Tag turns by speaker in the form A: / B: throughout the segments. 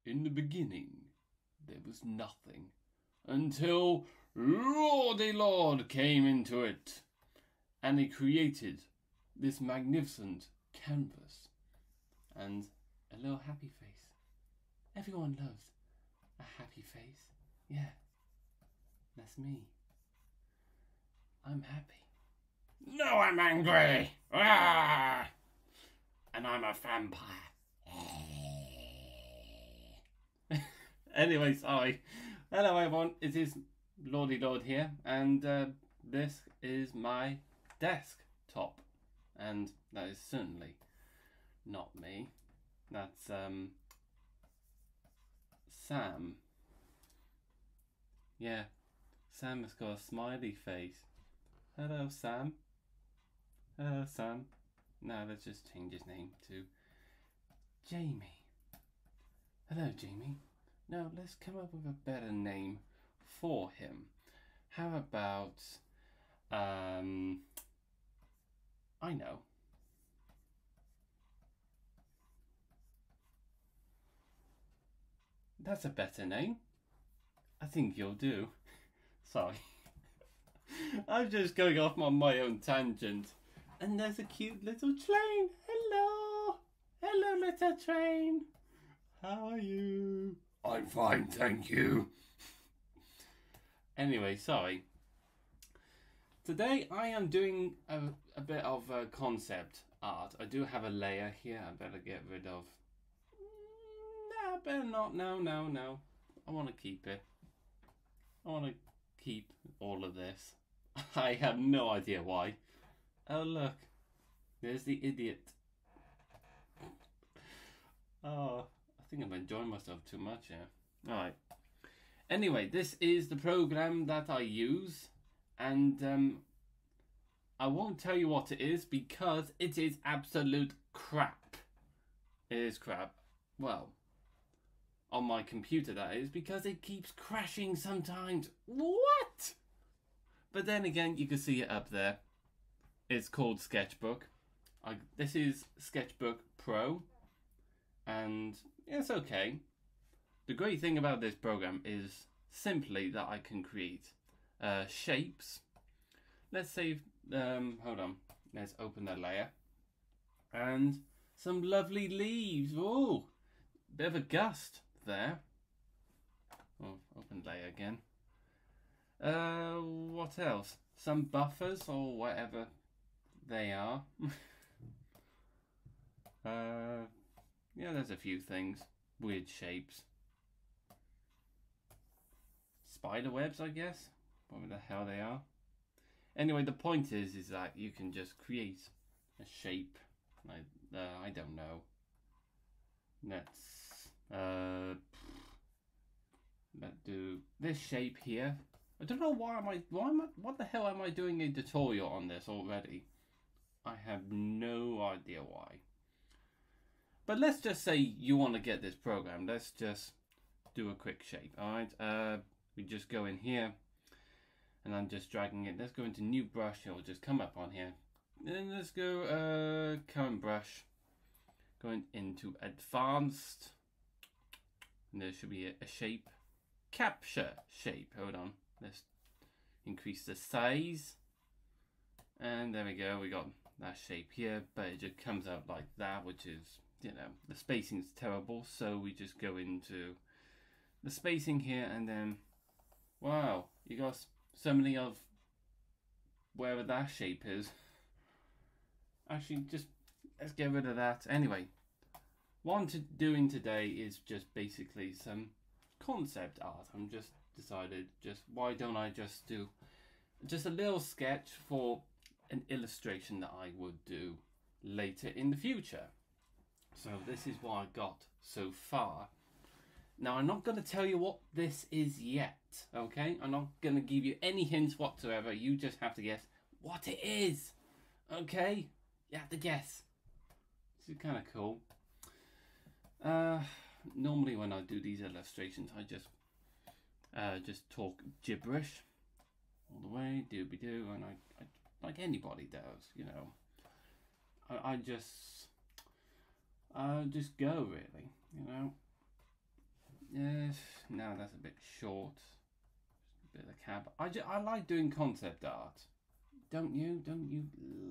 A: In the beginning, there was nothing until LordyLord came into it, and he created this magnificent canvas and a little happy face. Everyone loves a happy face. Yeah, that's me. I'm happy. No, I'm angry. Ah! And I'm a vampire. Anyway, sorry. Hello everyone, it is LordyLord here, and this is my desktop. And that is certainly not me. That's Sam. Yeah, Sam has got a smiley face. Hello, Sam. Hello, Sam. Now let's just change his name to Jamie. Hello, Jamie. Now let's come up with a better name for him. How about, I know. That's a better name. I think you'll do. Sorry. I'm just going off on my own tangent. And there's a cute little train. Hello. Hello, little train. How are you? I'm fine, thank you. Anyway, sorry. Today I am doing a bit of concept art. I do have a layer here I better get rid of. No, better not. No. I want to keep it. I want to keep all of this. I have no idea why. Oh, look. There's the idiot. Oh, I think I'm enjoying myself too much here. Alright. Anyway, this is the program that I use. And I won't tell you what it is because it is absolute crap. It is crap. Well, on my computer that is, because it keeps crashing sometimes. What? But then again, you can see it up there. It's called Sketchbook. This is Sketchbook Pro, and it's okay. The great thing about this program is simply that I can create shapes. Let's say, hold on, let's open the layer. And some lovely leaves. Oh, bit of a gust there. Oh, open layer again. What else? Some buffers or whatever they are. Yeah, there's a few things. Weird shapes. Spider webs, I guess. Whatever the hell they are. Anyway, the point is that you can just create a shape. I don't know. Let's do this shape here. I don't know what the hell am I doing a tutorial on this already? I have no idea why. But let's just say you want to get this program. Let's just do a quick shape, alright? We just go in here, and I'm just dragging it. Let's go into new brush. It'll just come up on here. And let's go current brush. Going into advanced. And there should be a shape. Capture shape. Hold on. Let's increase the size. And there we go. We got that shape here. But it just comes out like that, which is, you know, the spacing's terrible. So we just go into the spacing here, and then, wow, you got so many of wherever that shape is. Actually, just let's get rid of that. Anyway, what I'm doing today is just basically some concept art. I'm just decided, why don't I just do just a little sketch for an illustration that I would do later in the future. So this is what I got so far. Now, I'm not going to tell you what this is yet, okay? I'm not going to give you any hints whatsoever. You just have to guess what it is, okay? You have to guess. This is kind of cool. Normally when I do these illustrations, I just talk gibberish all the way, dooby-doo, and I like anybody does, you know. I just go, really, you know. no, that's a bit short. Just a bit of the cab. I like doing concept art. Don't you? Don't you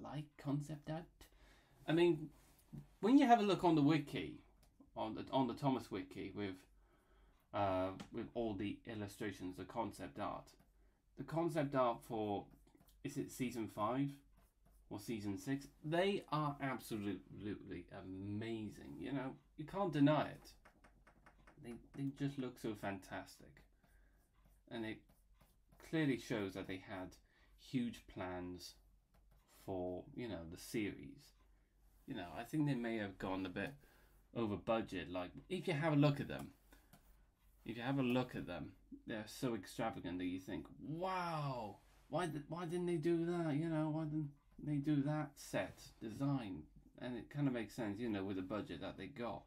A: like concept art? I mean, when you have a look on the wiki, on the Thomas wiki with all the illustrations, the concept art for, is it season 5 or season 6? They are absolutely amazing. You know, you can't deny it. They just look so fantastic, and it clearly shows that they had huge plans for, you know, the series. You know, I think they may have gone a bit over budget. Like, if you have a look at them, they're so extravagant that you think, wow, why didn't they do that? You know, why didn't they do that set design? And it kind of makes sense, you know, with the budget that they got.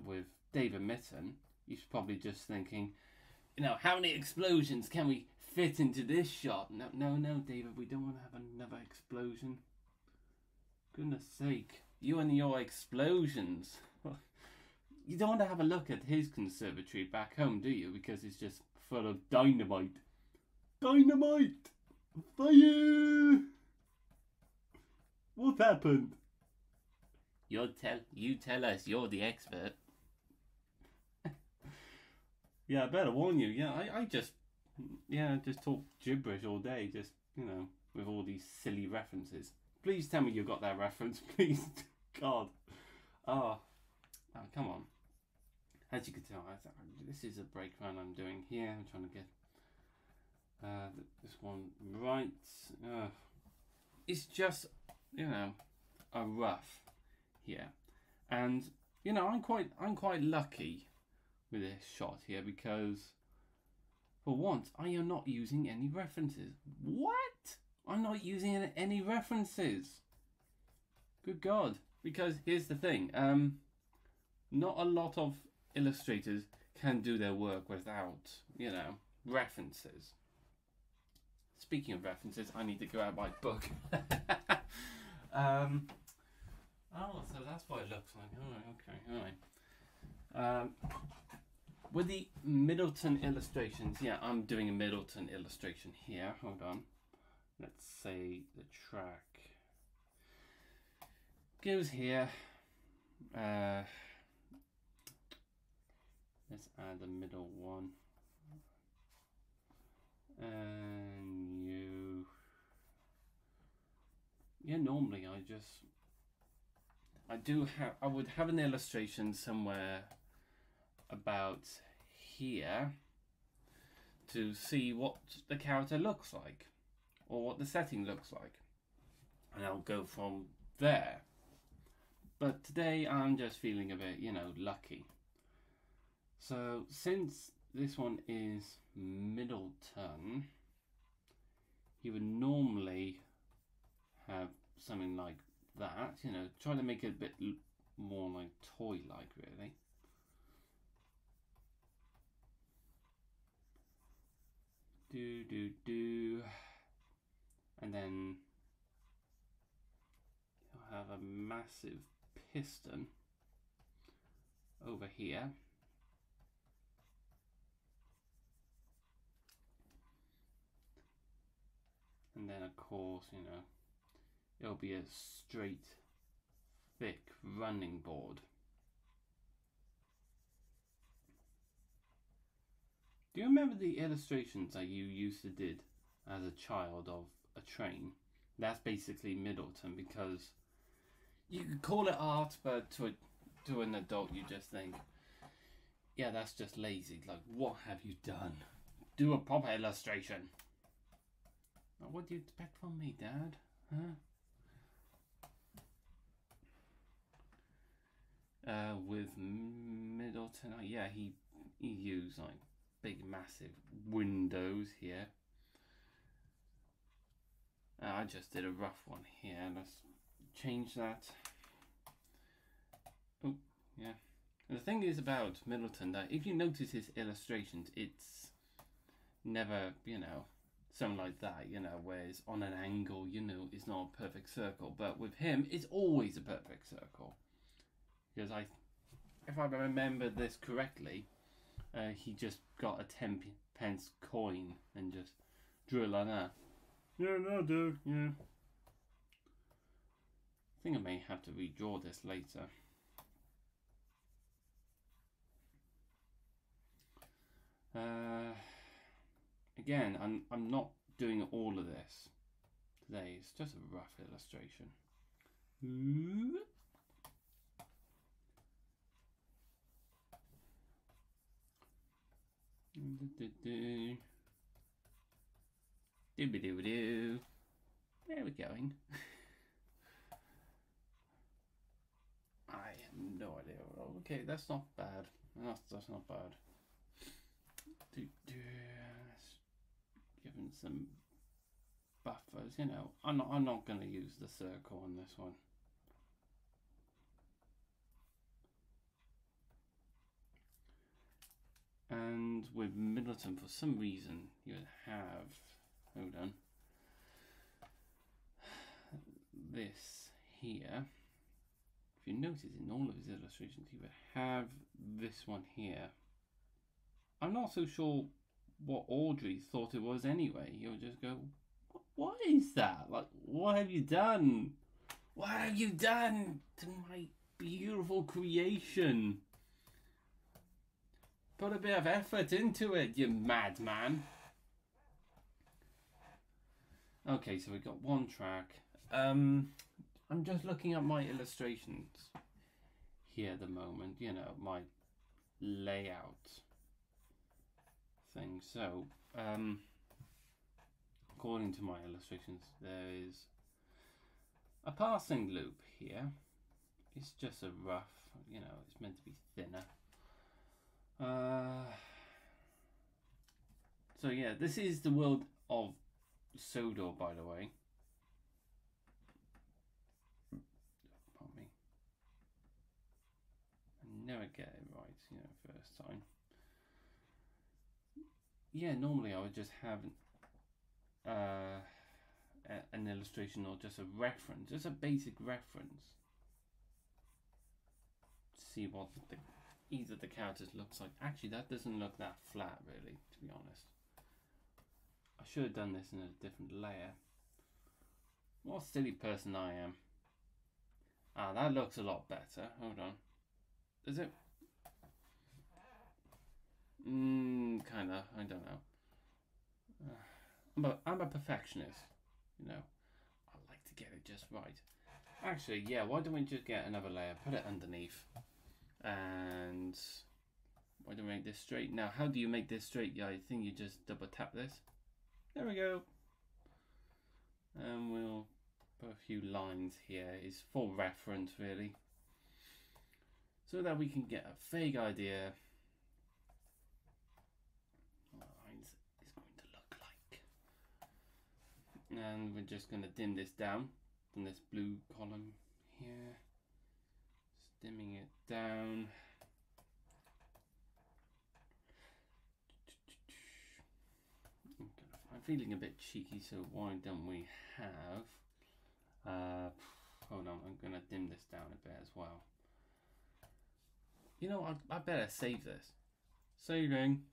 A: With David Mitten, he's probably just thinking, you know, how many explosions can we fit into this shot? No, David, we don't want to have another explosion. Goodness sake, you and your explosions. You don't want to have a look at his conservatory back home, do you? Because it's just full of dynamite. Dynamite! Fire! What happened? You tell us, you're the expert. Yeah, I better warn you. Yeah, I just talk gibberish all day, just, you know, with all these silly references. Please tell me you got that reference, please. God. Oh, come on. As you can tell, this is a break run I'm doing here. I'm trying to get this one right. It's just, you know, a rough here, and you know, I'm quite lucky with this shot here because for once I am not using any references. What? I'm not using any references. Good God! Because here's the thing: not a lot of illustrators can do their work without, you know, references. Speaking of references, I need to go out my book. Oh, so that's what it looks like. All right, okay. With the Middleton illustrations, yeah, I'm doing a Middleton illustration here. Hold on. Let's say the track goes here. Let's add the middle one. And you... Yeah, normally I would have an illustration somewhere about here to see what the character looks like or what the setting looks like, and I'll go from there. But today I'm just feeling a bit, you know, lucky. So since this one is Middleton, you would normally have something like that, you know, try to make it a bit more like toy-like, really. And then you'll have a massive piston over here. And then, of course, you know, it'll be a straight, thick running board. Do you remember the illustrations that you used to did as a child of a train? That's basically Middleton, because you could call it art, but to an adult you just think, yeah, that's just lazy. Like, what have you done? Do a proper illustration. What do you expect from me, Dad? Huh? With Middleton, yeah, he used like big massive windows here. I just did a rough one here. Let's change that. Oh, yeah. And the thing is about Middleton that if you notice his illustrations, it's never, you know, something like that, you know, where it's on an angle, you know, it's not a perfect circle. But with him, it's always a perfect circle. Because if I remember this correctly, he just got a 10 pence coin and just drew it like that. Yeah, no, dude. Yeah. I think I may have to redraw this later. Again, I'm not doing all of this today. It's just a rough illustration. Where are we going? I have no idea. Okay, that's not bad. That's not bad. Let's give him some buffers. You know, I'm not going to use the circle on this one. And with Middleton, for some reason, you would have, hold on, this here. If you notice in all of his illustrations, he would have this one here. I'm not so sure what Audrey thought it was anyway. You'll just go, what is that? Like, what have you done? What have you done to my beautiful creation? Put a bit of effort into it, you madman. Okay, so we've got one track. I'm just looking at my illustrations here at the moment, you know, my layout thing. So, according to my illustrations, there is a passing loop here. It's just a rough, you know, it's meant to be thinner. So yeah, this is the world of Sodor, by the way. Pardon me. I never get it right, you know, first time. Yeah, normally I would just have an illustration or just a reference, just a basic reference. See what either the characters looks like. Actually, that doesn't look that flat, really, to be honest. I should have done this in a different layer. What a silly person I am. Ah, that looks a lot better. Hold on. Does it? Kinda. I don't know. I'm a perfectionist, you know. I like to get it just right. Actually, yeah, why don't we just get another layer, put it underneath. And why don't we make this straight? Now, how do you make this straight? Yeah, I think you just double tap this. There we go. And we'll put a few lines here. It's for reference, really, so that we can get a vague idea what lines is going to look like. And we're just going to dim this down from this blue column here. Just dimming it down. I'm feeling a bit cheeky, so why don't we have hold on, I'm gonna dim this down a bit as well. You know, I better save this. Saving.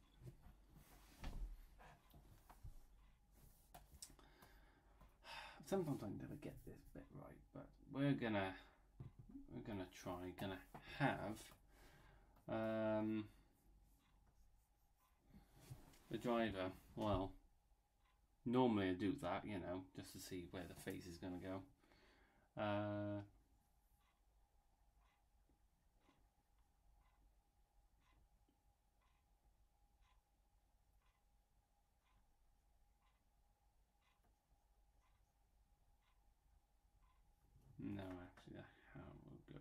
A: Sometimes I never get this bit right, but we're gonna try. Gonna have the driver. Well, normally I do that, you know, just to see where the face is gonna go. No, actually, how will go.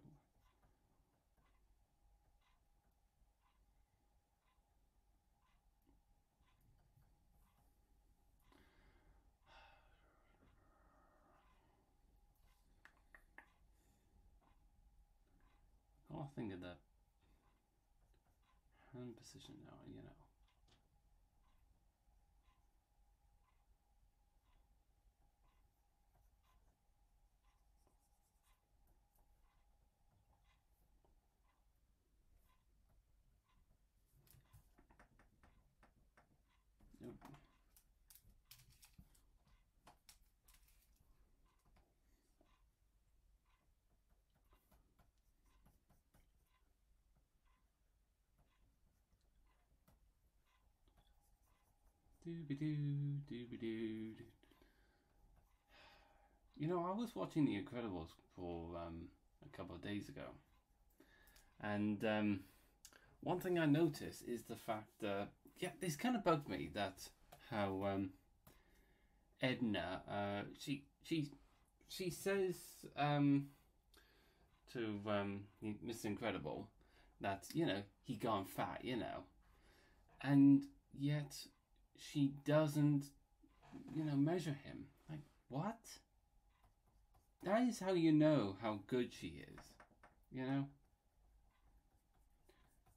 A: I can't think of the hand position now, you know. Dooby-doo, dooby-doo. You know, I was watching The Incredibles for a couple of days ago, and one thing I noticed is the fact that, yeah, this kind of bugged me, that how Edna, she says to Mr. Incredible that, you know, he gone fat, you know, and yet she doesn't, you know, measure him. Like, what? That is how you know how good she is, you know?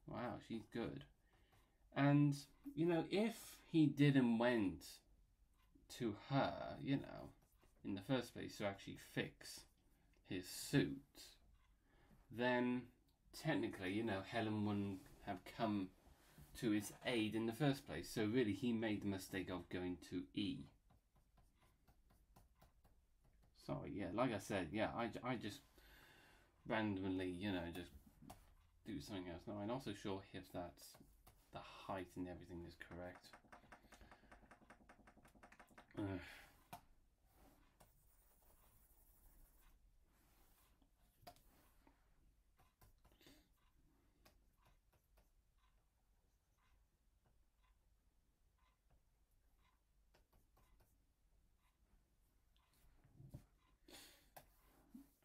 A: Wow, she's good. And, you know, if he didn't went to her, you know, in the first place to actually fix his suit, then technically, you know, Helen wouldn't have come to his aid in the first place. So really, he made the mistake of going to E. Sorry, yeah, like I said, yeah, I just randomly, you know, just do something else. No, I'm not so sure if that's the height and everything is correct.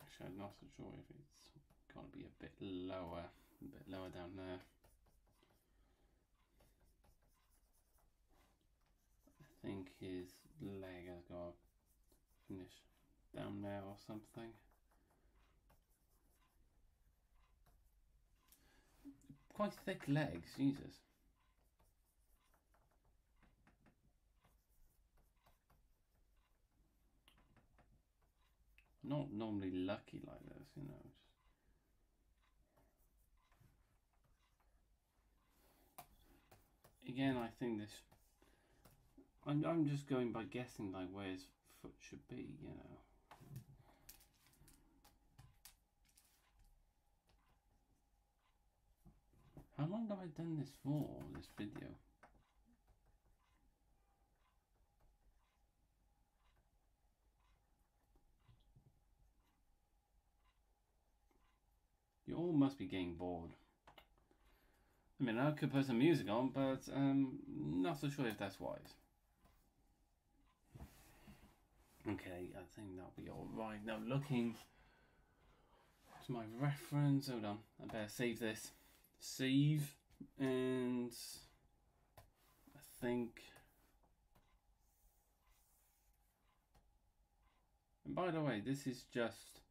A: Actually, I'm not so sure if it's got to be a bit lower down there. I think his leg has got to finish down there or something. Quite thick legs, Jesus. Not normally lucky like this, you know. Again, I think this. I'm just going by guessing like where his foot should be, you know. How long have I done this for? This video. You all must be getting bored. I mean, I could put some music on, but not so sure if that's wise. Okay, I think that'll be alright. Now looking to my reference, hold on, I better save this. Save, and I think, and by the way, this is just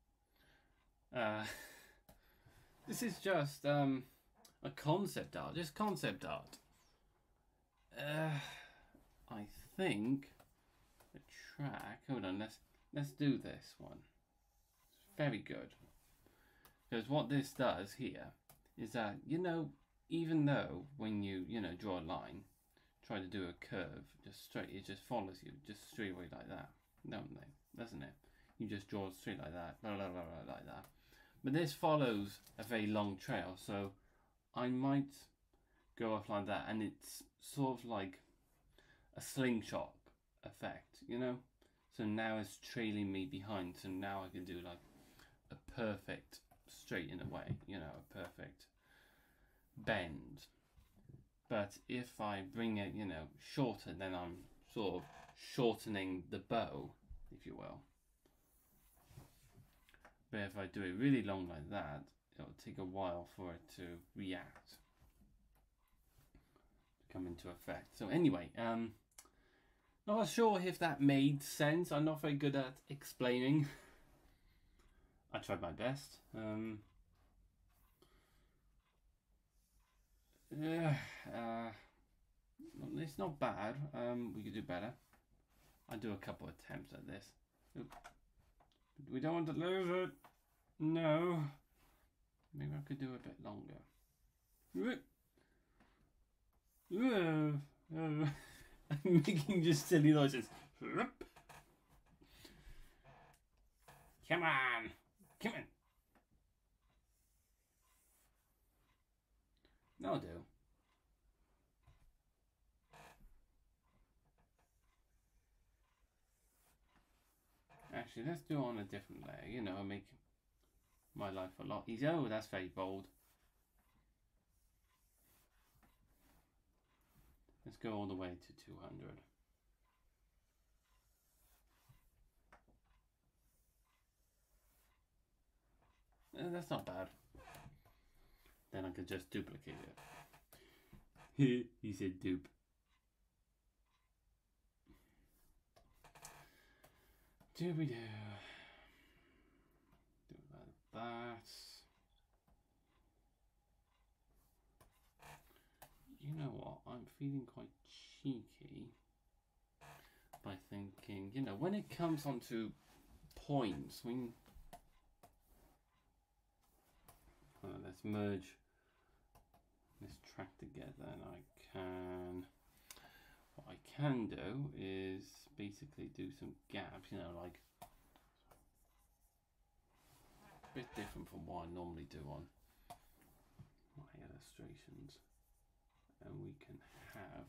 A: a concept art, just concept art. I think the track, hold on, let's do this one. It's very good. Because what this does here is that, you know, even though when you know, draw a line, try to do a curve, just straight, it just follows you, just straight away like that, doesn't it? You just draw straight like that, blah, blah, blah, blah, like that. But this follows a very long trail, so I might go off like that, and it's sort of like a slingshot effect, you know? So now it's trailing me behind, so now I can do like a perfect straight in a way, you know, a perfect bend. But if I bring it, you know, shorter, then I'm sort of shortening the bow, if you will. But if I do it really long like that, it'll take a while for it to react, to come into effect. So anyway, not sure if that made sense. I'm not very good at explaining. I tried my best. It's not bad. We could do better. I'll do a couple attempts at this. Oop. We don't want to lose it. No. Maybe I could do a bit longer. I'm making just silly noises. Come on. Come on. That'll do. Actually, let's do it on a different layer, you know, and make my life a lot easier. Oh, that's very bold. Let's go all the way to 200. That's not bad. Then I could just duplicate it. He said dupe. Doobie-doo. Do it like that. You know what? I'm feeling quite cheeky by thinking, you know, when it comes onto points, let's merge this track together, and what I can do is basically do some gaps, you know, like a bit different from what I normally do on my illustrations, and we can have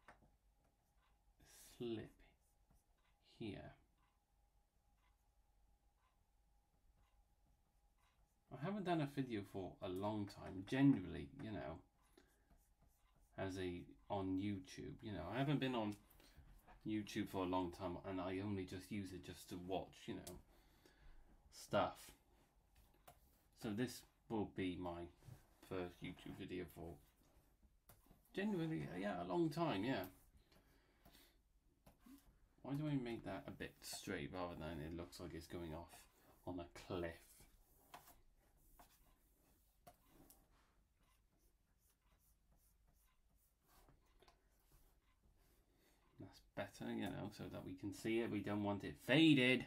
A: a slip here. I haven't done a video for a long time, generally, you know, on YouTube, you know, I haven't been on YouTube for a long time, and I only just use it just to watch, you know, stuff. So this will be my first YouTube video for genuinely, yeah, a long time, yeah. Why do I make that a bit straight rather than it looks like it's going off on a cliff? That's better, you know, so that we can see it. We don't want it faded.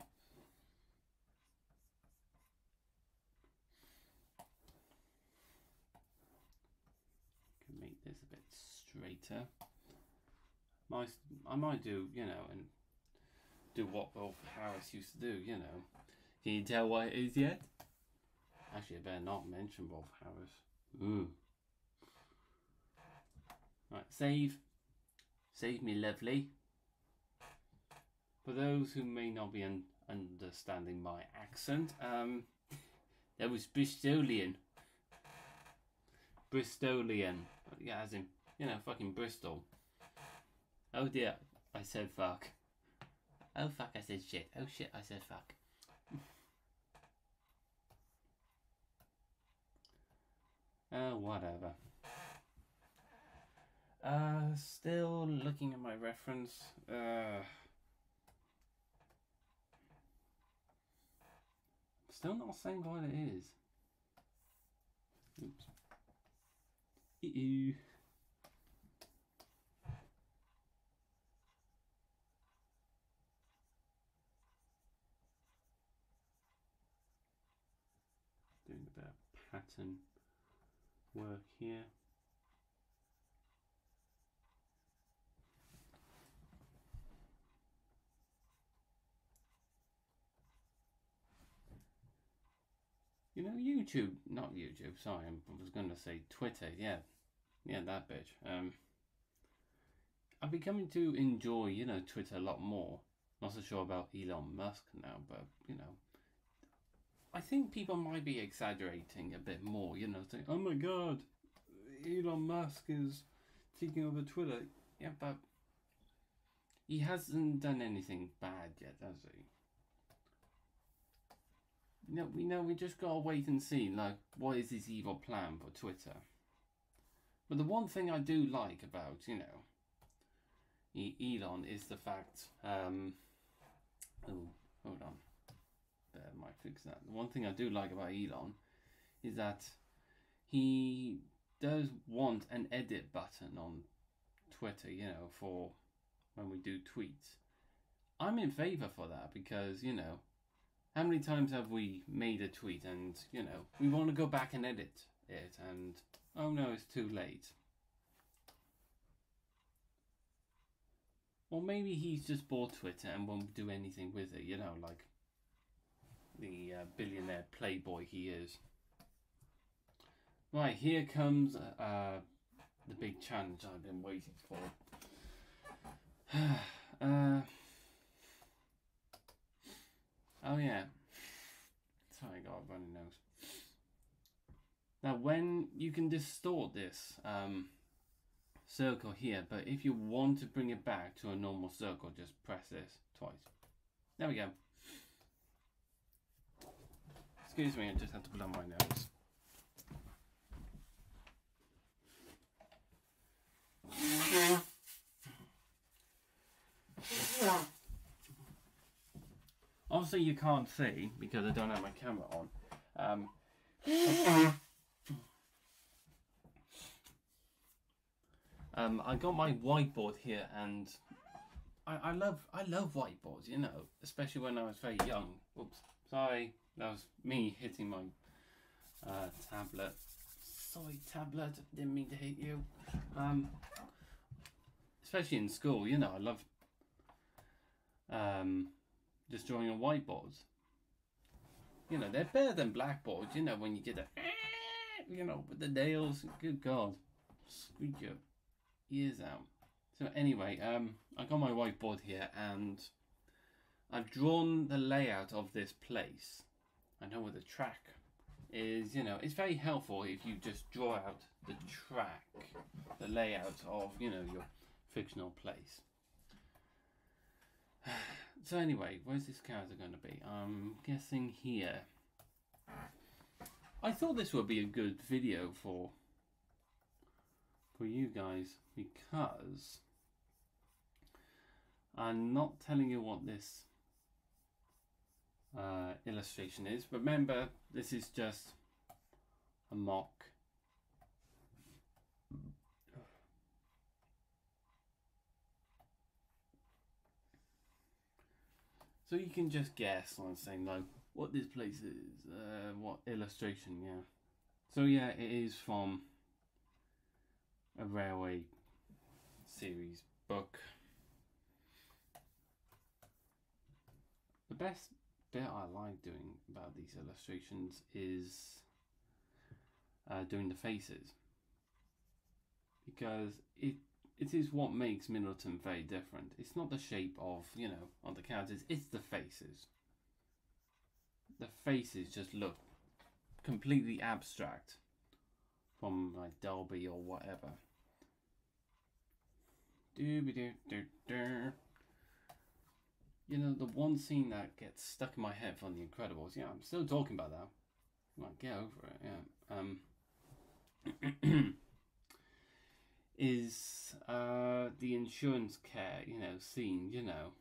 A: Can make this a bit straighter. I might do, you know, and do what Rolf Harris used to do, you know. Can you tell what it is yet? Actually, I better not mention Rolf Harris. Ooh. Right, save. Save me, lovely. For those who may not be understanding my accent, that was Bristolian. Bristolian. Yeah, as in, you know, fucking Bristol. Oh dear, I said fuck. Oh fuck, I said shit. Oh shit, I said fuck. Whatever. Still looking at my reference. Still not saying what it is. Oops. Ew. Doing a bit of pattern work here. You know, YouTube, not YouTube, sorry, I was going to say Twitter, yeah, that bitch. I'm becoming to enjoy, you know, Twitter a lot more. Not so sure about Elon Musk now, but, you know, I think people might be exaggerating a bit more, you know, saying, oh my god, Elon Musk is taking over Twitter. Yeah, but he hasn't done anything bad yet, has he? We just gotta wait and see, like, what is his evil plan for Twitter. But the one thing I do like about, you know, Elon is the fact, oh, hold on, there, might fix that. The one thing I do like about Elon is that he does want an edit button on Twitter, you know, for when we do tweets. I'm in favor for that because, you know, how many times have we made a tweet and, you know, we want to go back and edit it and, oh no, it's too late. Or maybe he's just bought Twitter and won't do anything with it, you know, like the billionaire playboy he is. Right, here comes the big challenge I've been waiting for. Oh yeah. Sorry, I got a runny nose. Now, when you can distort this circle here, but if you want to bring it back to a normal circle, just press this twice. There we go. Excuse me, I just had to blow my nose. Obviously you can't see because I don't have my camera on. I got my whiteboard here, and I love whiteboards, you know, especially when I was very young. Oops, sorry, that was me hitting my tablet. Sorry, tablet, didn't mean to hit you. Especially in school, you know, I love just drawing on whiteboards. You know, they're better than blackboards, you know, when you get a, you know, with the nails. Good God, squeak your ears out. So anyway, I got my whiteboard here, and I've drawn the layout of this place. I know where the track is, you know, it's very helpful if you just draw out the track, the layout of, you know, your fictional place. So anyway, where's this character going to be? I'm guessing here. I thought this would be a good video for you guys, because I'm not telling you what this illustration is. Remember, this is just a mock. So you can just guess on saying like what this place is, what illustration, yeah. So yeah, it is from a railway series book. The best bit I like doing about these illustrations is doing the faces, because it is what makes Middleton very different. It's not the shape of, you know, on the characters, it's the faces. The faces just look completely abstract from like Delby or whatever. You know, the one scene that gets stuck in my head from The Incredibles, yeah, I'm still talking about that. Like, get over it, yeah. Is the insurance care, you know, scene, you know,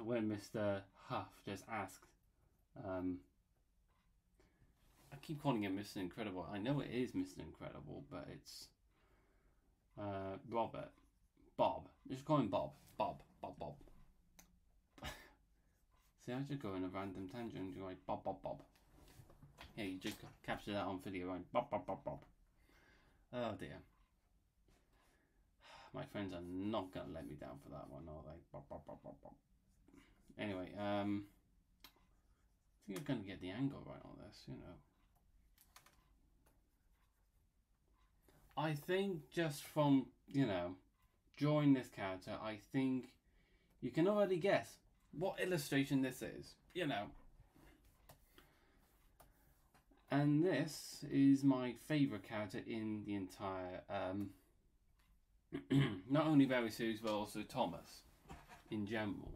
A: when Mr. Huff just asked, I keep calling him Mr. Incredible. I know it is Mr. Incredible, but it's Bob. Just call him Bob. Bob. See, I just go in a random tangent, you're like Bob. Yeah, you just capture that on video, right? Bob. Oh dear. My friends are not going to let me down for that one, are they? Bob. Anyway, I think I'm going to get the angle right on this, you know. I think just from, you know, drawing this character, I think you can already guess what illustration this is, you know. And this is my favourite character in the entire, not only Very series, but also Thomas in general.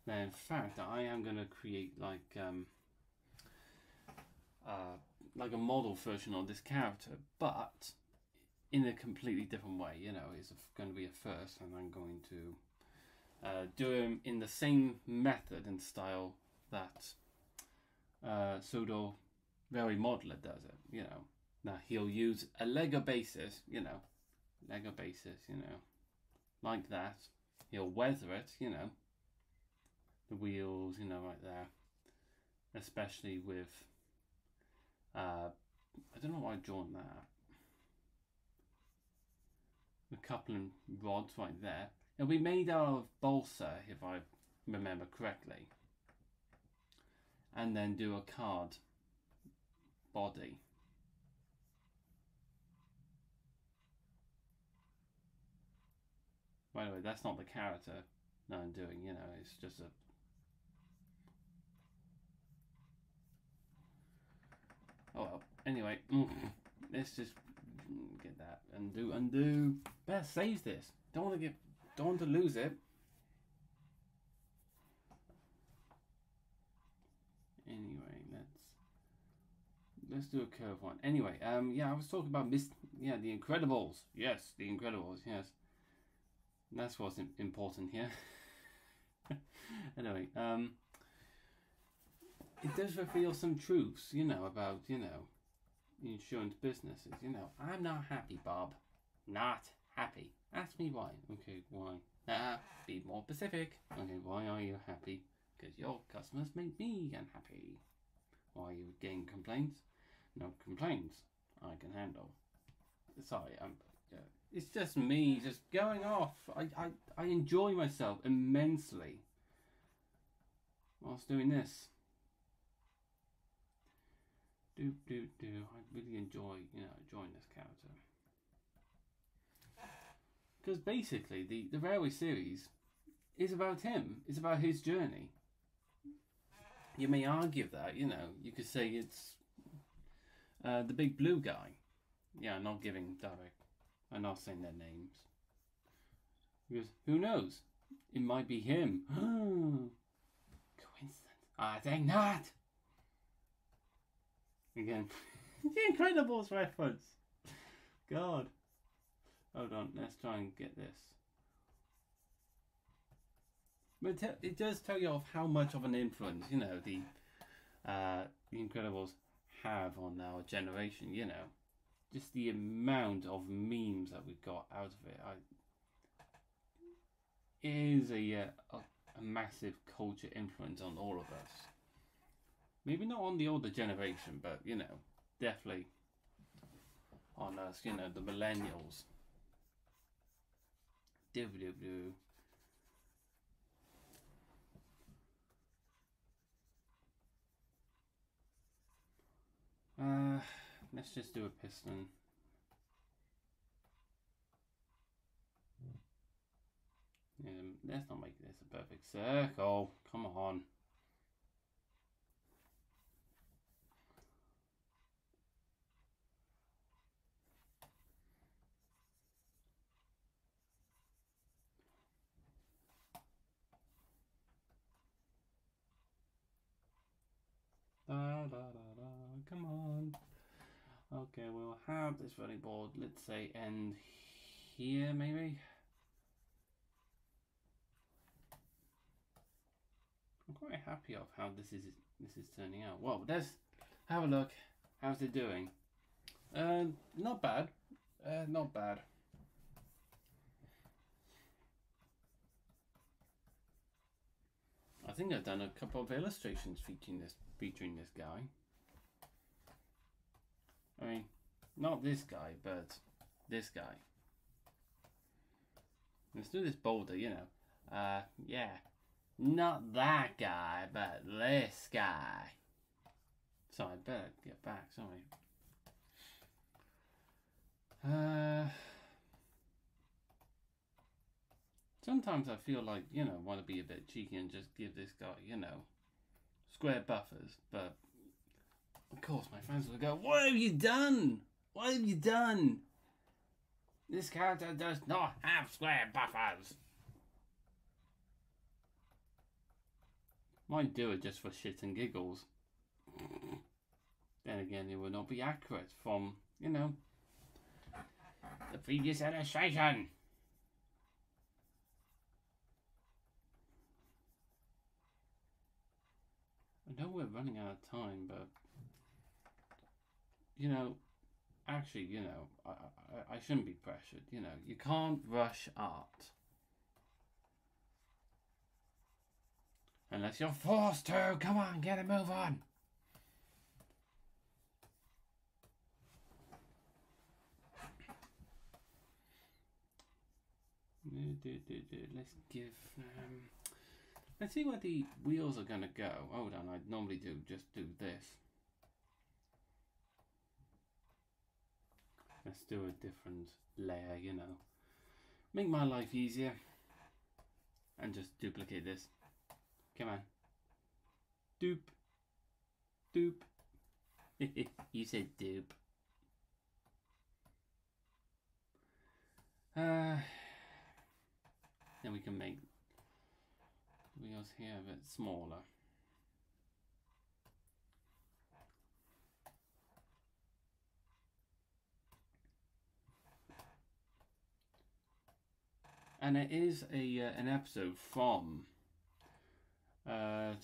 A: Now, in fact, I am going to create like a model version of this character, but in a completely different way. You know, it's going to be a first, and I'm going to do him in the same method and style that Pseudo Very Modeler does it. You know, now he'll use a Lego basis. You know, like that. He'll weather it. You know, the wheels. You know, right there. Especially with I don't know why I've drawn that. The coupling rods right there. It'll be made out of balsa, if I remember correctly. And then do a card body. By the way, that's not the character that I'm doing, you know, it's just a Anyway, let's just get that. Undo. Better save this. Don't want to lose it. Anyway, let's do a curve one. Anyway, yeah, I was talking about the Incredibles. Yes, the Incredibles. Yes, that's what's important here. Anyway, it does reveal some truths, you know, about, you know, insurance businesses. You know, I'm not happy, Bob. Not happy. Ask me why. Okay, why? Be more specific. Okay, why are you happy? Because your customers make me unhappy. Why are you getting complaints? No complaints I can handle. Sorry, it's just me just going off. I enjoy myself immensely whilst doing this. I really enjoy, you know, enjoying this character. Because basically, the Railway series is about him. It's about his journey. You may argue that, you know, you could say it's the big blue guy. Yeah, I'm not giving direct. I'm not saying their names. Because who knows? It might be him. Coincidence. I think not. Again, the Incredibles reference. God. Hold on, let's try and get this. But it does tell you of how much of an influence, you know, the Incredibles have on our generation, you know. Just the amount of memes that we got out of it. It is a massive culture influence on all of us. Maybe not on the older generation, but, you know, definitely on us, you know, the millennials. Let's just do a piston. Let's not make this a perfect circle. Come on. Come on. Okay, we'll have this running board, let's say, end here, maybe. I'm quite happy of how this is turning out. Well, let's have a look. How's it doing? Not bad. Not bad. I think I've done a couple of illustrations featuring this guy. I mean, not this guy, but this guy. Let's do this boulder, you know. Yeah. Not that guy, but this guy. So I better get back, sorry. Sometimes I feel like, you know, want to be a bit cheeky and just give this guy, you know, square buffers, but of course my fans will go, what have you done? What have you done? This character does not have square buffers. Might do it just for shits and giggles. Then again, it would not be accurate from, you know, the previous illustration. I know we're running out of time, but, you know, actually, you know, I shouldn't be pressured. You know, you can't rush art. Unless you're forced to. Come on, get a move on. Let's give... let's see where the wheels are going to go. Hold on, I normally just do this. Let's do a different layer, you know. Make my life easier. And just duplicate this. Come on. Doop. Doop. You said dupe. Then we can make the wheels here a bit smaller. And it is an episode from I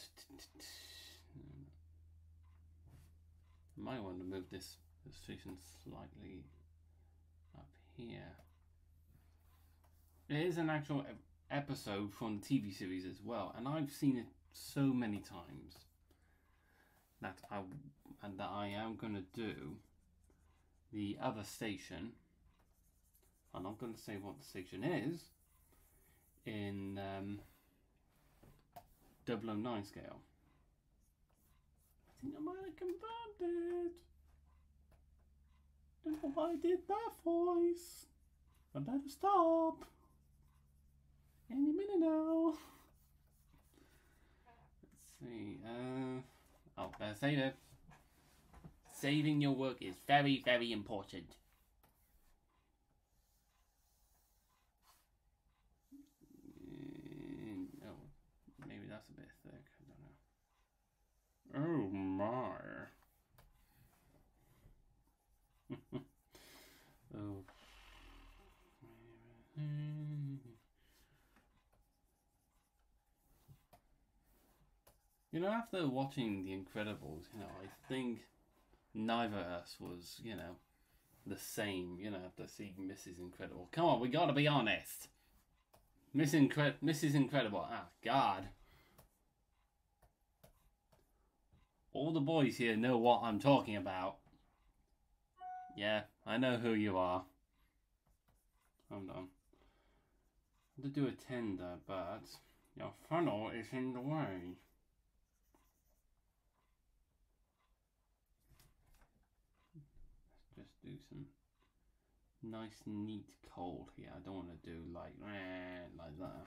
A: might want to move this station slightly up here. It is an actual episode from the TV series as well, and I've seen it so many times that I am gonna do the other station. I'm not gonna say what the station is in 009 scale. I think I might have confirmed it. Don't know why I did that voice. I better stop. Any minute now. Let's see. Oh, better save it. Saving your work is very, very important. Oh, maybe that's a bit thick. I don't know. Oh my. Oh. You know, after watching The Incredibles, you know, I think neither of us was, you know, the same, you know, after seeing Mrs. Incredible. Come on, we gotta be honest. Mrs. Incredible, ah, God. All the boys here know what I'm talking about. Yeah, I know who you are. Hold on. I have to do a tender, but your funnel is in the way. Let's just do some nice, neat cold here. I don't want to do like that.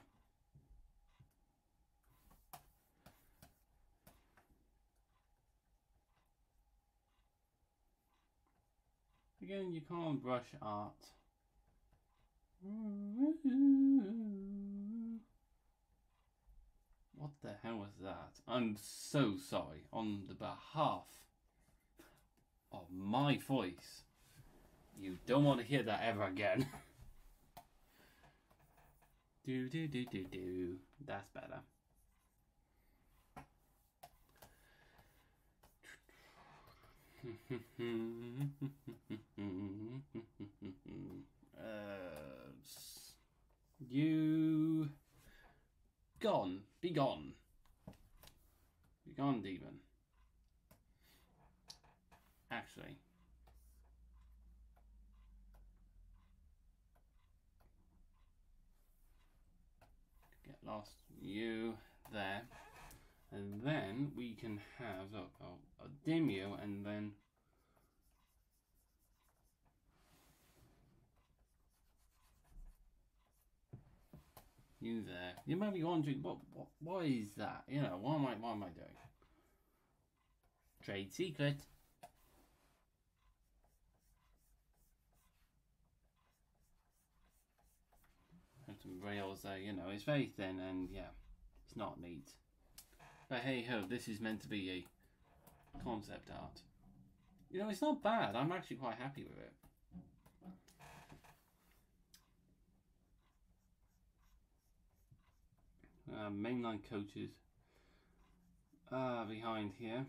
A: Again, you can't brush art. What the hell was that? I'm so sorry. On the behalf of my voice, you don't want to hear that ever again. Do. That's better. You gone. Be gone. Be gone, demon. Actually. Get lost. You there. And then we can have a dim you, and then you there. You might be wondering, what is that? You know, what am I doing? Trade secret. Have some rails there, you know, it's very thin and yeah, it's not neat. But hey ho, this is meant to be a concept art. You know, it's not bad. I'm actually quite happy with it. Mainline coaches behind here.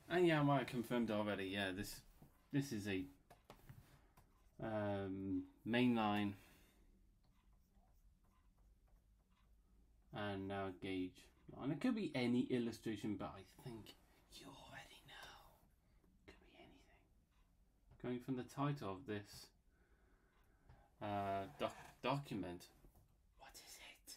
A: And yeah, I might have confirmed already. Yeah, this is a mainline and now gauge. And it could be any illustration, but I think you already know. Could be anything. Going from the title of this document. What is it?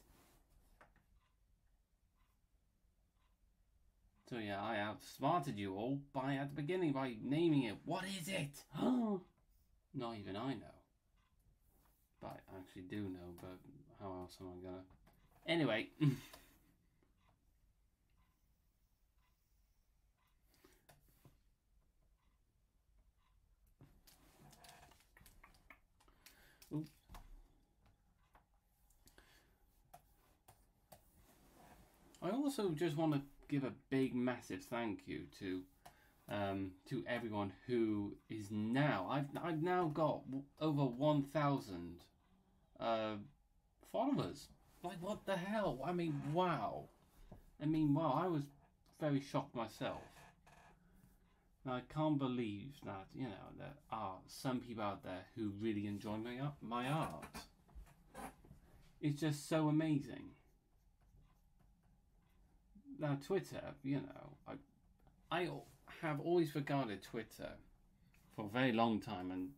A: So yeah, I outsmarted you all at the beginning by naming it. What is it? Not even I know. But I actually do know, but how else am I gonna? Anyway. Ooh. I also just want to give a big, massive thank you to everyone who is now. I've now got over 1,000 followers. Like, what the hell? I mean, wow. I was very shocked myself. Now, I can't believe that, you know, there are some people out there who really enjoy my art. It's just so amazing. Now, Twitter, you know, I have always regarded Twitter for a very long time, and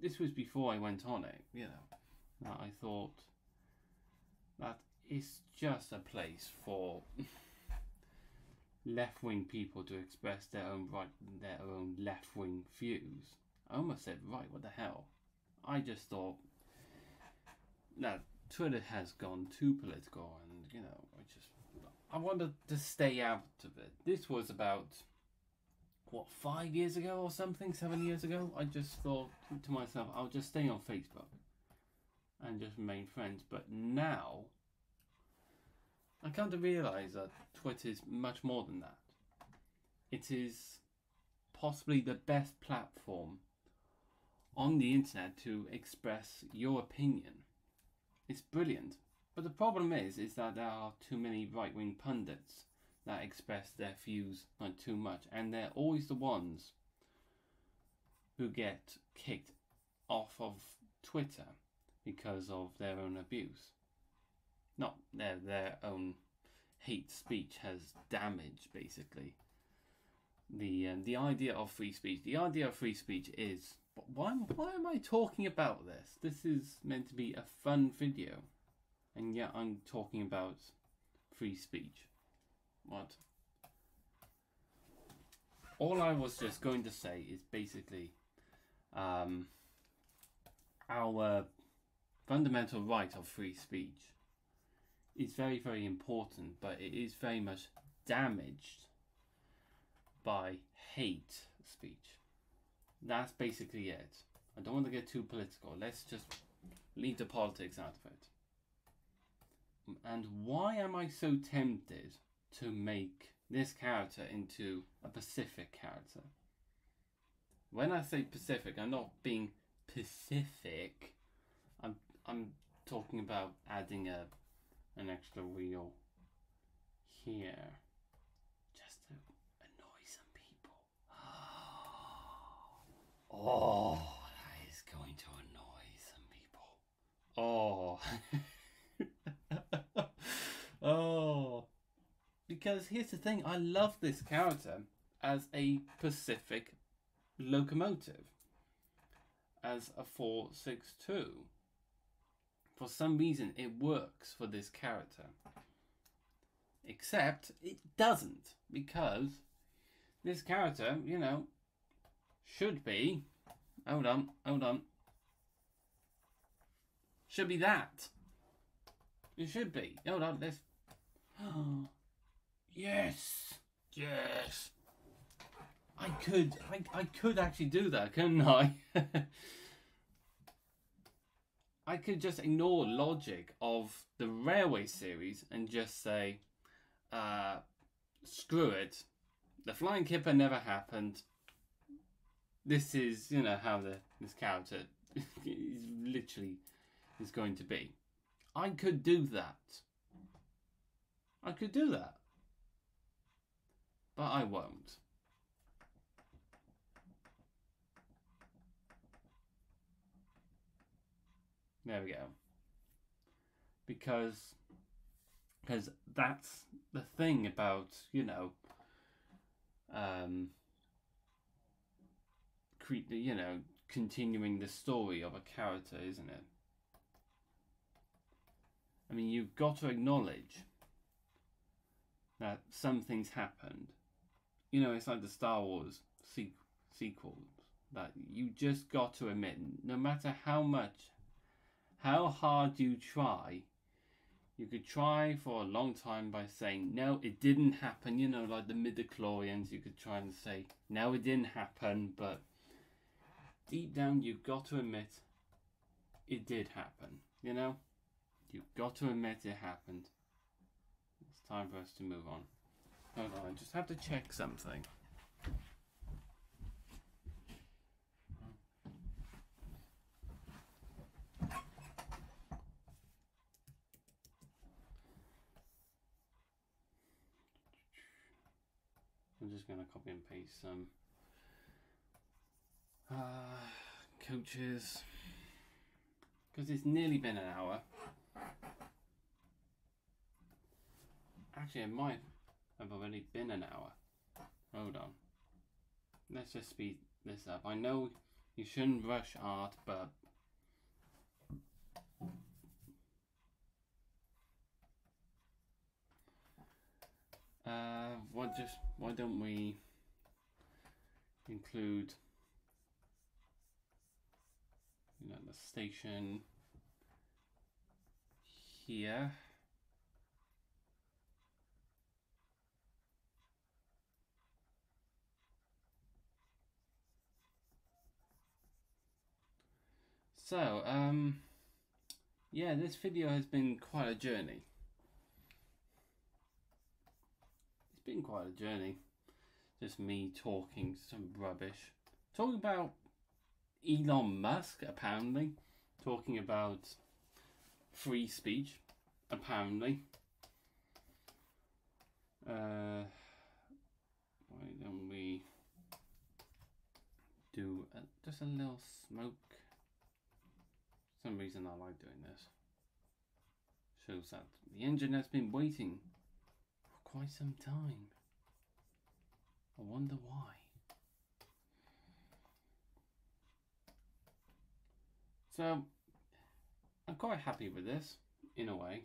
A: this was before I went on it, you know. Now, I thought that it's just a place for left-wing people to express their own left-wing views. I almost said, right, what the hell? I just thought that Twitter has gone too political, and, you know, I wanted to stay out of it. This was about, what, 5 years ago or something? 7 years ago? I just thought to myself, I'll just stay on Facebook and just remain friends. But now, I come to realise that Twitter is much more than that. It is possibly the best platform on the internet to express your opinion. It's brilliant. But the problem is that there are too many right-wing pundits that express their views not too much, and they're always the ones who get kicked off of Twitter because of their own abuse. Not their own hate speech has damaged, basically, the idea of free speech. The idea of free speech is, why am I talking about this? This is meant to be a fun video. And yet I'm talking about free speech. What? All I was just going to say is basically our fundamental right of free speech is very, very important, but it is very much damaged by hate speech. That's basically it. I don't want to get too political. Let's just leave the politics out of it. And why am I so tempted to make this character into a Pacific character? When I say Pacific, I'm not being Pacific. I'm talking about adding an extra wheel here, just to annoy some people. Oh, that is going to annoy some people. Oh. Oh. Because here's the thing, I love this character as a Pacific locomotive. As a 462. For some reason it works for this character. Except it doesn't. Because this character, you know, should be... Hold on. Should be that. It should be. Hold on, let's... Yes! I could actually do that, couldn't I? I could just ignore logic of the Railway series and just say, screw it. The Flying Kipper never happened. This is, you know, how this character is going to be. I could do that. But I won't. There we go. Because that's the thing about, you know, continuing the story of a character, isn't it? I mean, you've got to acknowledge that some things happened. You know, it's like the Star Wars sequels. That you just got to admit, no matter how hard you try, you could try for a long time by saying, no, it didn't happen. You know, like the midichlorians, you could try and say, no, it didn't happen. But deep down, you've got to admit it did happen, you know? You've got to admit it happened. It's time for us to move on. Hold on, I just have to check something. I'm just going to copy and paste some coaches, because it's nearly been an hour. Actually, it might have already been an hour. Hold on. Let's just speed this up. I know you shouldn't rush art, but why don't we include, you know, the station here. So, yeah, this video has been quite a journey. It's been quite a journey. Just me talking some rubbish. Talking about Elon Musk, apparently. Talking about free speech, apparently. Why don't we do just a little smoke? For some reason I like doing this. Shows that the engine has been waiting for quite some time. I wonder why. So I'm quite happy with this, in a way.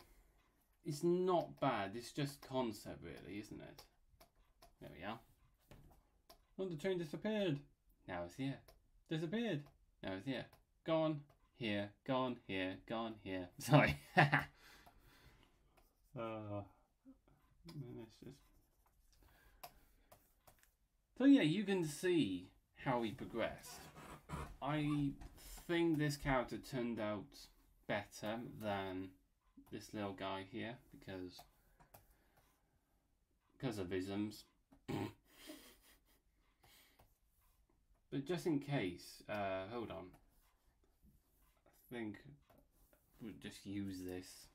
A: It's not bad, it's just concept really, isn't it? There we are. Oh, the train disappeared. Now it's here. Disappeared. Now it's here. Gone. Here. Gone. Here. Gone. Here. Sorry. Let's just... So yeah, you can see how he progressed. I think this character turned out better than this little guy here because of isms. But just in case, hold on. I think we'll just use this.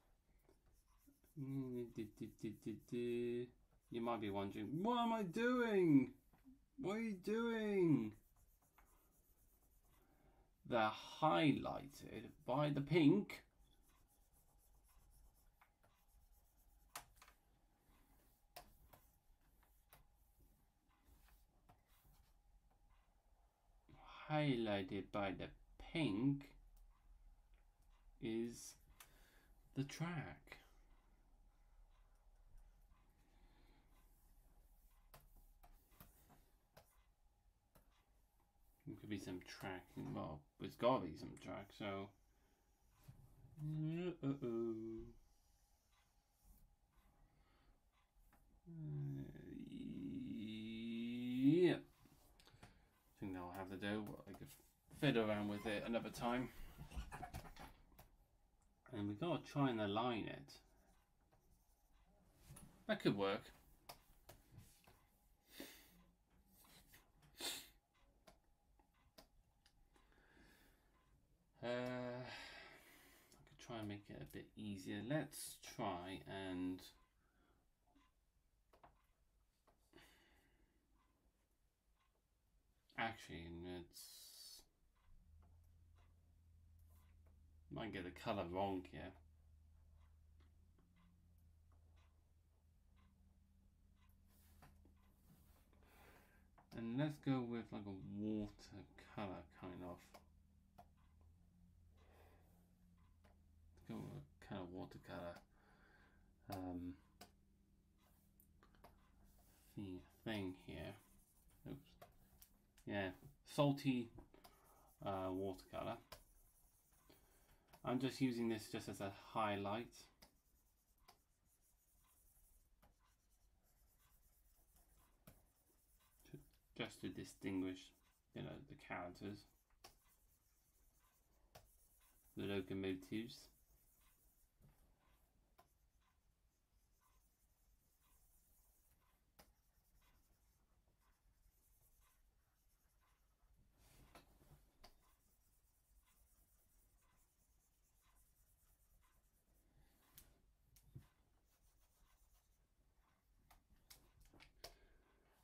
A: You might be wondering, what am I doing? What are you doing? They're highlighted by the pink. Highlighted by the pink is the track. There could be some track, well, there's gotta be some track, so. Yeah. I think that'll have to do. I could fiddle around with it another time. And we've got to try and align it. That could work. I could try and make it a bit easier. Let's try and actually, it's might get the color wrong here. And let's go with like a watercolor kind of. Let's go with a kind of watercolor thing here. Oops. Yeah, salty watercolor. I'm just using this just as a highlight. Just to distinguish, you know, the characters. the locomotives.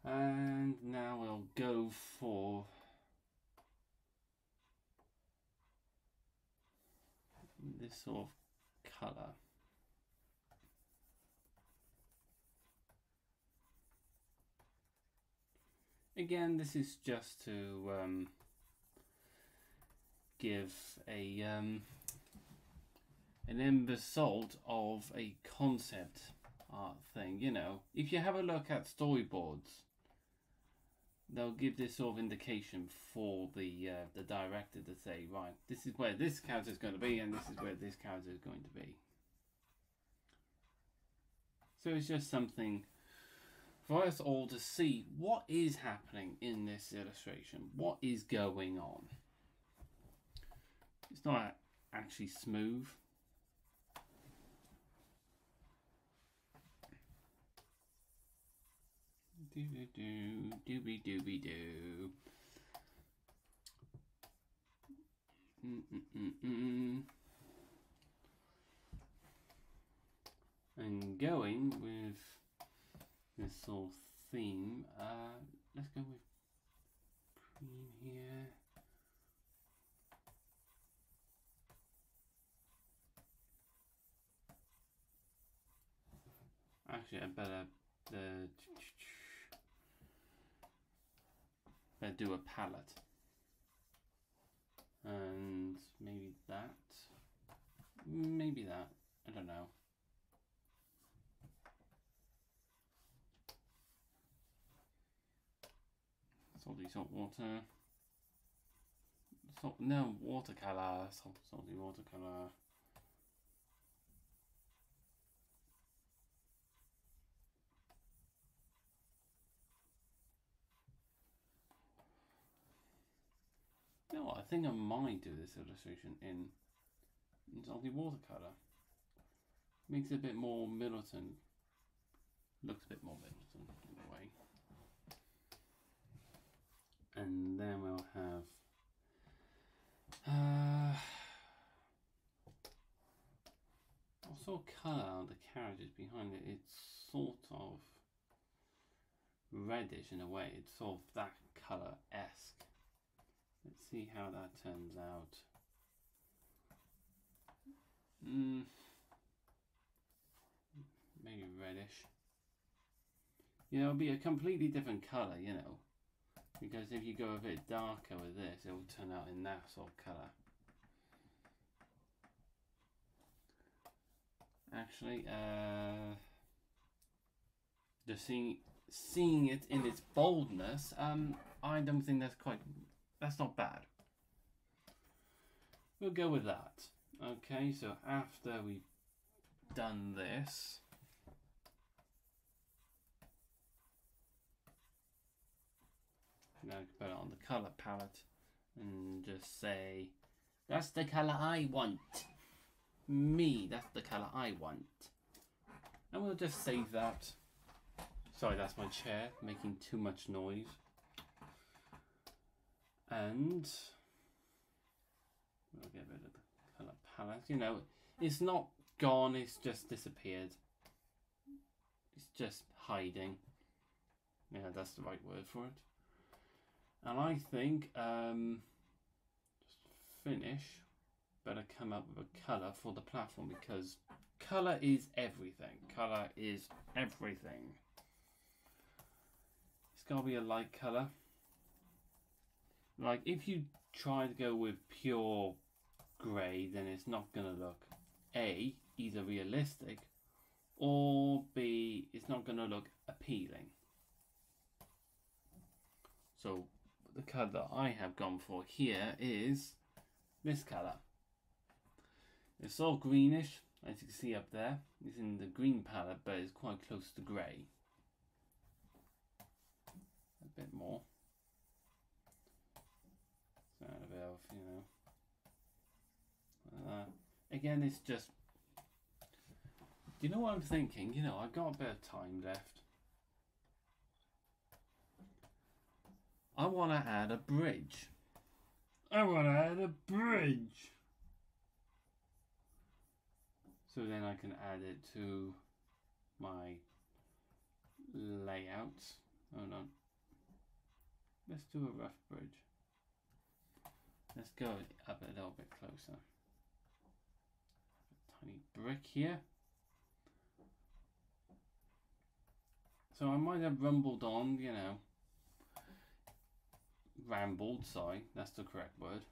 A: And now we'll go for this sort of colour. Again, this is just to give a an end result of a concept art thing. You know, if you have a look at storyboards, they'll give this sort of indication for the director to say, right, this is where this character is going to be, and this is where this character is going to be. So it's just something for us all to see what is happening in this illustration, what is going on. It's not actually smooth. Dooby-doo. And going with this sort of theme, let's go with green here. Actually, I better do a palette, and maybe that, I don't know. Salt water, watercolor, salty watercolor. You know what, I think I might do this illustration in salty watercolor. Makes it a bit more militant. Looks a bit more militant in a way. And then we'll have what sort of colour are the carriages behind it? It's sort of reddish in a way. It's sort of that colour-esque. Let's see how that turns out. Maybe reddish. You know, it'll be a completely different colour, you know. Because if you go a bit darker with this, it will turn out in that sort of colour. Actually, just seeing it in its boldness, I don't think that's not bad. We'll go with that. Okay, so after we've done this, now put it on the colour palette and just say, that's the colour I want. That's the colour I want. And we'll just save that. Sorry, that's my chair making too much noise. And we'll get rid of the colour palette. You know, it's not gone, it's just disappeared. It's just hiding. Yeah, that's the right word for it. And I think, just finish, better come up with a colour for the platform, because colour is everything. Colour is everything. It's got to be a light colour. Like, if you try to go with pure grey, then it's not going to look, A, either realistic, or B, it's not going to look appealing. So, the colour that I have gone for here is this colour. It's all greenish, as you can see up there. It's in the green palette, but it's quite close to grey. A bit more. So a bit of, you know, like again, it's just... Do you know what I'm thinking? You know, I've got a bit of time left. I want to add a bridge. I want to add a bridge. So then I can add it to my layouts. Hold on. Let's do a rough bridge. Let's go up a little bit closer. A tiny brick here. So I might have rumbled on, you know. Rambled, sorry, that's the correct word.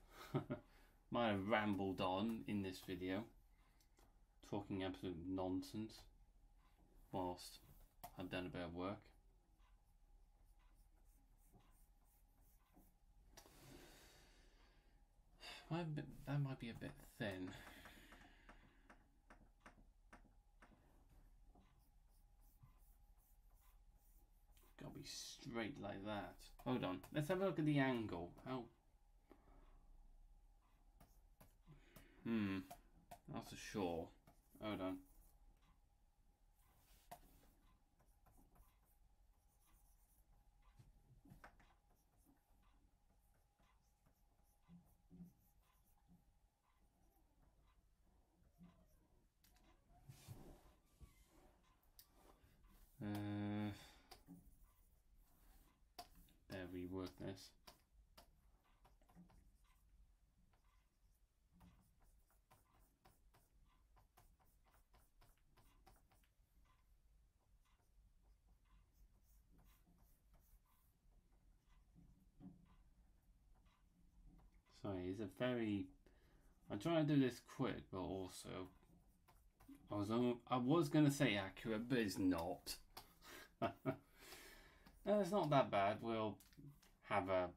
A: Might have rambled on in this video, talking absolute nonsense whilst I've done a bit of work. That might be a bit thin. Gotta be straight like that. Hold on, let's have a look at the angle. How? Not so sure. Hold on. Better rework this. Sorry, it's a very... I'm trying to do this quick, but also... I was going to say accurate, but it's not. No, it's not that bad. We'll have a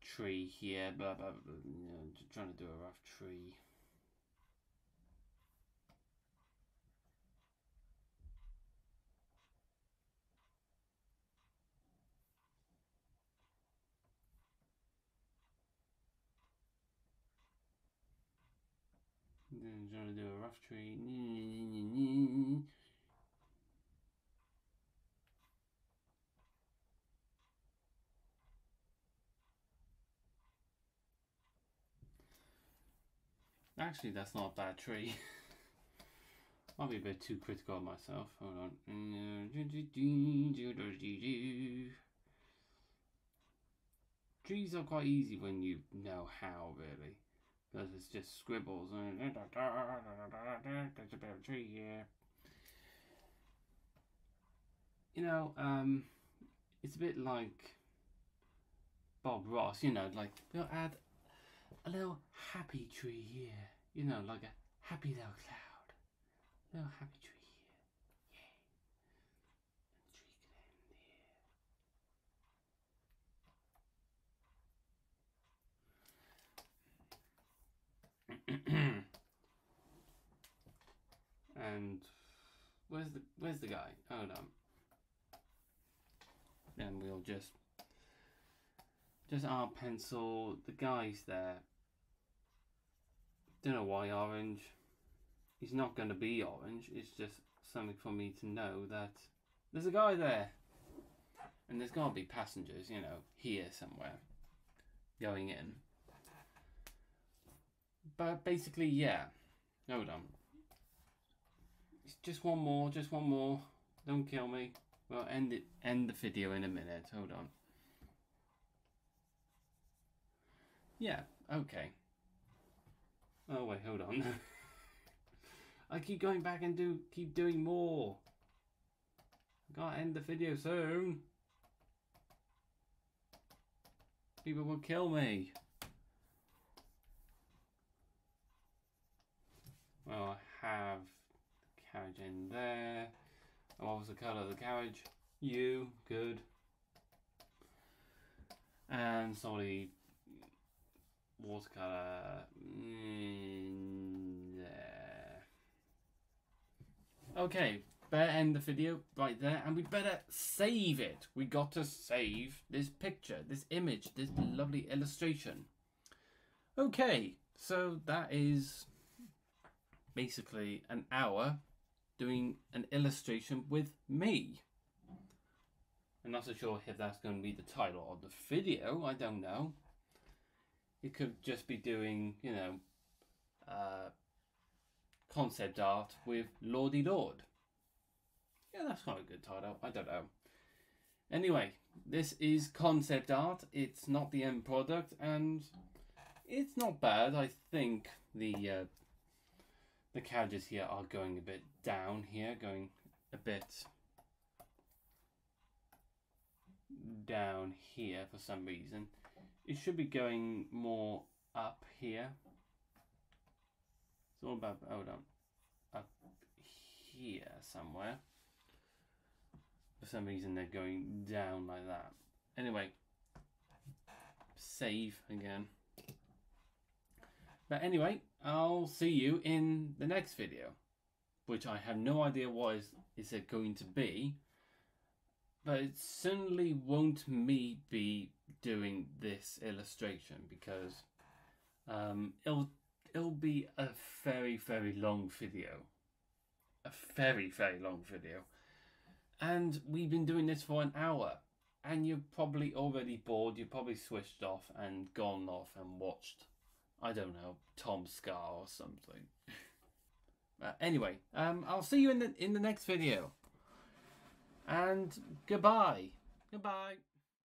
A: tree here, but you know, just trying to do a rough tree. Then trying to do a rough tree. Actually, that's not a bad tree. I'll be a bit too critical of myself. Hold on. Trees are quite easy when you know how, really. Because it's just scribbles. There's a bit of a tree here. You know, it's a bit like Bob Ross, you know, like we'll add a little happy tree here. You know, like a happy little cloud. A little happy tree here. And tree can end here. And where's the guy? Hold on. Then we'll just our pencil. The guy's there. Don't know why orange. He's not going to be orange. It's just something for me to know that there's a guy there, and there's got to be passengers, you know, here somewhere going in. But basically, yeah. Hold on. Just one more. Just one more. Don't kill me. We'll end the video in a minute. Hold on. Yeah, okay. Oh wait, hold on. I keep going back and keep doing more. I gotta end the video soon. People will kill me. Well, I have the carriage in there. What was the colour of the carriage? You, good. And sorry, watercolour there. Okay, better end the video right there, and we better save it. We got to save this picture, this image, this lovely illustration. Okay, so that is basically an hour doing an illustration with me. I'm not so sure if that's going to be the title of the video. I don't know. It could just be doing, you know, concept art with LordyLord. Yeah, that's kind of a good title. I don't know. Anyway, this is concept art. It's not the end product, and it's not bad. I think the characters here are going a bit down here, going a bit down here for some reason. It should be going more up here. It's all about, hold on, up here somewhere. For some reason they're going down like that. Anyway, save again. But anyway, I'll see you in the next video, which I have no idea what is it going to be. But it certainly won't me be doing this illustration, because it'll be a very, very long video. A very, very long video. And we've been doing this for an hour. And you're probably already bored. You've probably switched off and gone off and watched, I don't know, Tom Scar or something. Anyway, I'll see you in the next video. And goodbye. Goodbye.